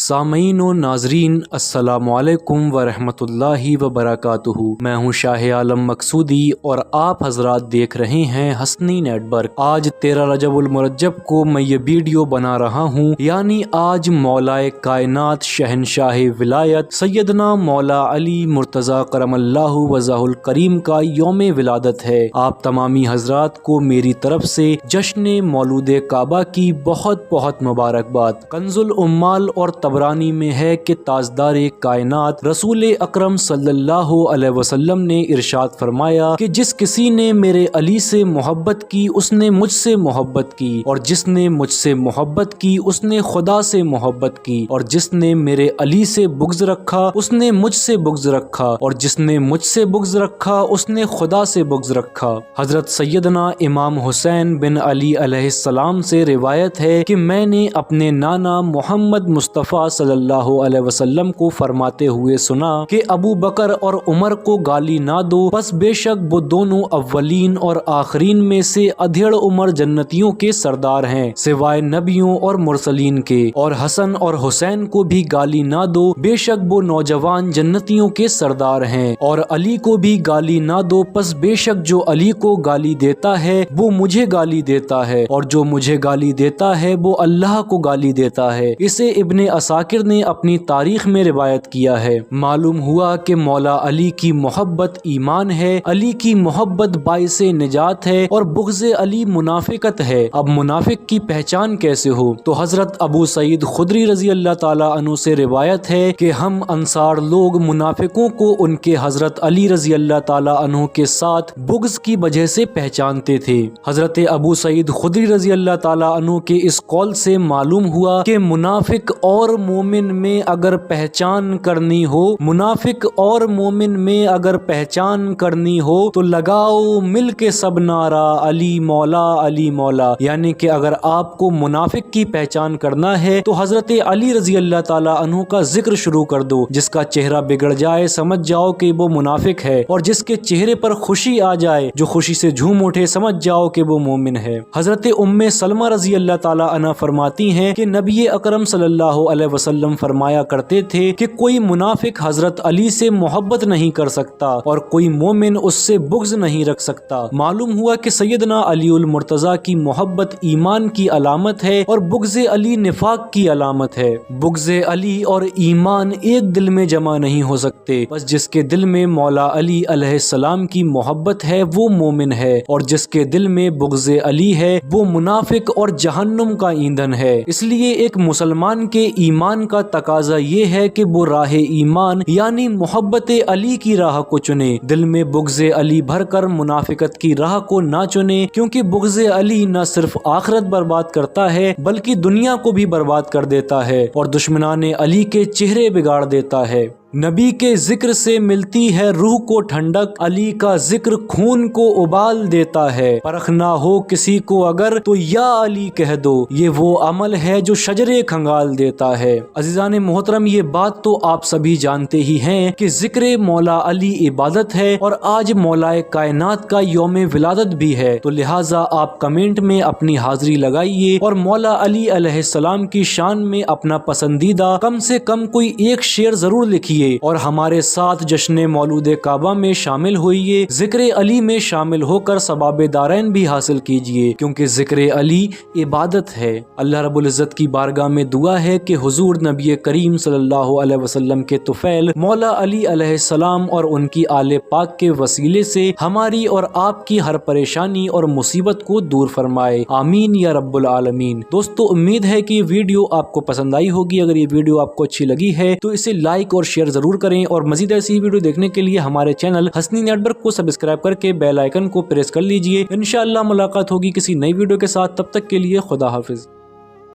سامعین و ناظرین السلام علیکم ورحمۃ اللہ وبرکاتہ۔ میں ہوں شاہ عالم مقصودی اور آپ حضرات دیکھ رہے ہیں حسنی نیٹ ورک۔ آج 13 رجب المرجب کو میں یہ ویڈیو بنا رہا ہوں، یعنی آج مولائے کائنات شہنشاہ ولایت سیدنا مولا علی مرتضی کرم اللہ وجہہ الکریم کا یوم ولادت ہے۔ آپ تمامی حضرات کو میری طرف سے جشن مولود کعبہ کی بہت بہت مبارکباد۔ کنز العمال اور طبرانی میں ہے کہ تاجدار کائنات رسول اکرم صلی اللہ علیہ وسلم نے ارشاد فرمایا کہ جس کسی نے میرے علی سے محبت کی اس نے مجھ سے محبت کی، اور جس نے مجھ سے محبت کی اس نے خدا سے محبت کی، اور جس نے میرے علی سے بغض رکھا اس نے مجھ سے بغض رکھا، اور جس نے مجھ سے بغض رکھا اس نے خدا سے بغض رکھا۔ حضرت سیدنا امام حسین بن علی علیہ السلام سے روایت ہے کہ میں نے اپنے نانا محمد مصطفیٰ صلی اللہ علیہ وسلم کو فرماتے ہوئے سنا کہ ابو بکر اور عمر کو گالی نہ دو، بس بے شک وہ دونوں اولین اور آخرین میں سے ادھیڑ عمر جنتیوں کے سردار ہیں سوائے نبیوں اور مرسلین کے، اور حسن اور حسین کو بھی گالی نہ دو، بے شک وہ نوجوان جنتیوں کے سردار ہیں، اور علی کو بھی گالی نہ دو، پس بے شک جو علی کو گالی دیتا ہے وہ مجھے گالی دیتا ہے، اور جو مجھے گالی دیتا ہے وہ اللہ کو گالی دیتا ہے۔ اسے ابن عساکر نے اپنی تاریخ میں روایت کیا ہے۔ معلوم ہوا کہ مولا علی کی محبت ایمان ہے، علی کی محبت باعث نجات ہے، اور بغض علی منافقت ہے۔ اب منافق کی پہچان کیسے ہو؟ تو حضرت ابو سعید خدری رضی اللہ تعالیٰ عنہ سے روایت ہے کہ ہم انصار لوگ منافقوں کو ان کے حضرت علی رضی اللہ تعالیٰ عنہ کے ساتھ بغض کی وجہ سے پہچانتے تھے۔ حضرت ابو سعید خدری رضی اللہ تعالیٰ عنہ کے اس قول سے معلوم ہوا کہ منافق اور مومن میں اگر پہچان کرنی ہو، منافق اور مومن میں اگر پہچان کرنی ہو تو لگاؤ مل کے سب نعرہ علی مولا علی مولا، یعنی کہ اگر آپ کو منافق کی پہچان کرنا ہے تو حضرت علی رضی اللہ تعالیٰ عنہ کا ذکر شروع کر دو۔ جس کا چہرہ بگڑ جائے سمجھ جاؤ کہ وہ منافق ہے، اور جس کے چہرے پر خوشی آ جائے، جو خوشی سے جھوم اٹھے، سمجھ جاؤ کہ وہ مومن ہے۔ حضرت ام سلمہ رضی اللہ تعالیٰ عنہ فرماتی ہیں کہ نبی اکرم صلی اللہ علیہ وسلم فرمایا کرتے تھے کہ کوئی منافق حضرت علی سے محبت نہیں کر سکتا اور کوئی مومن اس سے بغض نہیں رکھ سکتا۔ معلوم ہوا کہ سیدنا علی المرتضی کی محبت ایمان کی علامت ہے اور بغض علی نفاق کی علامت ہے۔ بغض علی اور ایمان ایک دل میں جمع نہیں ہو سکتے، بس جس کے دل میں مولا علی علیہ السلام کی محبت ہے وہ مومن ہے، اور جس کے دل میں بغض علی ہے وہ منافق اور جہنم کا ایندھن ہے۔ اس لیے ایک مسلمان کے ایمان کا تقاضا یہ ہے کہ وہ راہ ایمان یعنی محبت علی کی راہ کو چنے، دل میں بغض علی بھر کر منافقت کی راہ کو نہ چنے، کیونکہ بغض علی نہ صرف آخرت برباد کرتا ہے بلکہ دنیا کو بھی برباد کر دیتا ہے اور دشمنان علی کے چہرے بگاڑ دیتا ہے۔ نبی کے ذکر سے ملتی ہے روح کو ٹھنڈک، علی کا ذکر خون کو ابال دیتا ہے، پرکھ نہ ہو کسی کو اگر تو یا علی کہہ دو، یہ وہ عمل ہے جو شجرے کھنگال دیتا ہے۔ عزیزان محترم، یہ بات تو آپ سبھی جانتے ہی ہیں کہ ذکر مولا علی عبادت ہے، اور آج مولائے کائنات کا یوم ولادت بھی ہے، تو لہٰذا آپ کمنٹ میں اپنی حاضری لگائیے اور مولا علی علیہ السلام کی شان میں اپنا پسندیدہ کم سے کم کوئی ایک شعر ضرور لکھیے، اور ہمارے ساتھ جشن مولود کعبہ میں شامل ہوئیے، ذکر علی میں شامل ہو کر ثواب دارین بھی حاصل کیجئے، کیونکہ ذکر علی عبادت ہے۔ اللہ رب العزت کی بارگاہ میں دعا ہے کہ حضور نبی کریم صلی اللہ علیہ وسلم کے طفیل مولا علی علیہ السلام اور ان کی آل پاک کے وسیلے سے ہماری اور آپ کی ہر پریشانی اور مصیبت کو دور فرمائے، آمین یا رب العالمین۔ دوستو، امید ہے کہ یہ ویڈیو آپ کو پسند آئی ہوگی۔ اگر یہ ویڈیو آپ کو اچھی لگی ہے تو اسے لائک اور شیئر ضرور کریں، اور مزید ایسی ویڈیو دیکھنے کے لیے ہمارے چینل حسنی نیٹ ورک کو سبسکرائب کر کے بیل آئیکن کو پریس کر لیجئے۔ انشاءاللہ ملاقات ہوگی کسی نئی ویڈیو کے ساتھ، تب تک کے لیے خدا حافظ۔